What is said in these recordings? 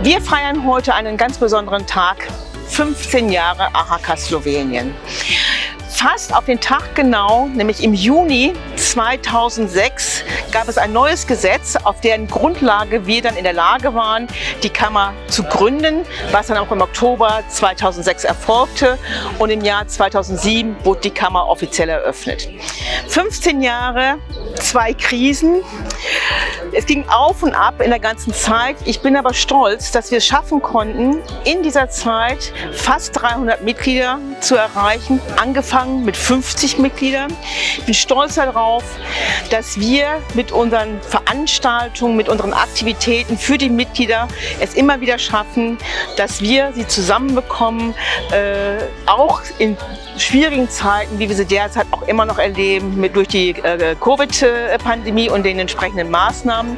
Wir feiern heute einen ganz besonderen Tag, 15 Jahre AHK Slowenien. Fast auf den Tag genau, nämlich im Juni 2006, gab es ein neues Gesetz, auf deren Grundlage wir dann in der Lage waren, die Kammer zu gründen, was dann auch im Oktober 2006 erfolgte, und im Jahr 2007 wurde die Kammer offiziell eröffnet. 15 Jahre, 2 Krisen. Es ging auf und ab in der ganzen Zeit. Ich bin aber stolz, dass wir es schaffen konnten, in dieser Zeit fast 300 Mitglieder zu erreichen, angefangen mit 50 Mitgliedern. Ich bin stolz darauf, dass wir mit unseren Veranstaltungen, mit unseren Aktivitäten für die Mitglieder es immer wieder schaffen, dass wir sie zusammenbekommen, auch in schwierigen Zeiten, wie wir sie derzeit auch immer noch erleben, durch die Covid-Pandemie und den entsprechenden Maßnahmen.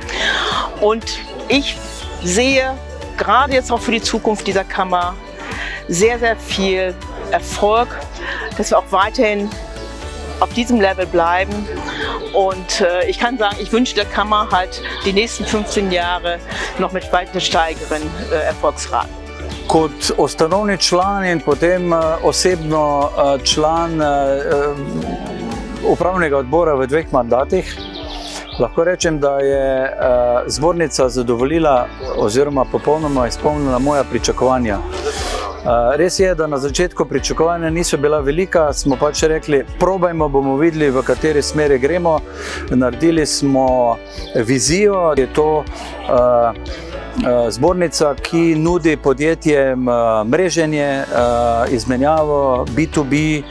Und ich sehe gerade jetzt auch für die Zukunft dieser Kammer sehr, sehr viel Erfolg, dass wir auch weiterhin auf diesem Level bleiben. Und ich kann sagen, ich wünsche der Kammer halt die nächsten 15 Jahre noch mit weiter steigeren Erfolgsraten. Kot ustanovni član in potem osebno član upravnega odbora v 2 mandatih, lahko rečem, da je zbornica zadovoljila oziroma popolnoma izpolnila moja pričakovanja. Res je, da na začetku pričakovanja niso bila velika, smo pač rekli, probajmo, bomo videli, v kateri smeri gremo. Naredili smo vizijo, je to zbornica, ki nudi podjetjem mreženje, izmenjavo B2B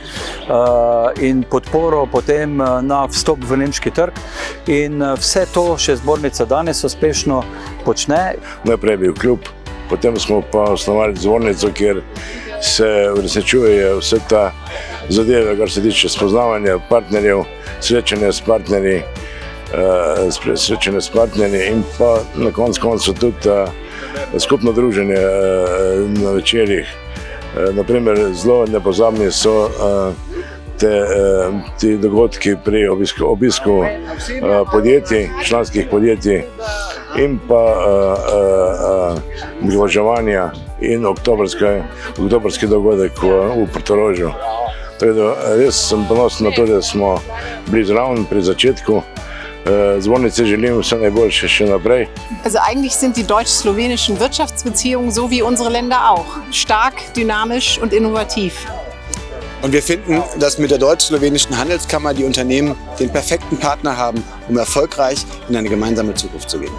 in podporo potem na vstop v nemški trg. In vse to še zbornica danes uspešno počne. Najprej je bil klub, potem smo pa osnovali zbornico, kjer se uresničujejo vse ta zadeve, kar se tiče spoznavanja partnerjev, srečanja s partnerji, in pa na koncu tudi skupno druženje na večerjih. Naprimer, zelo nepozabni so ti dogodki pri obisku podjetij, članskih podjetij in pa obeleževanja in oktobrski dogodek v Portorožu. Tako da res sem ponosen na to, da smo bili zraven pri začetku. Zbornice želim vse najboljše še naprej. Also eigentlich sind die deutsch-slowenischen Wirtschaftsbeziehungen so wie unsere Länder auch. Stark, dynamisch und innovativ. Und wir finden, dass mit der deutsch-slowenischen Handelskammer die Unternehmen den perfekten Partner haben, um erfolgreich in eine gemeinsame Zukunft zu gehen.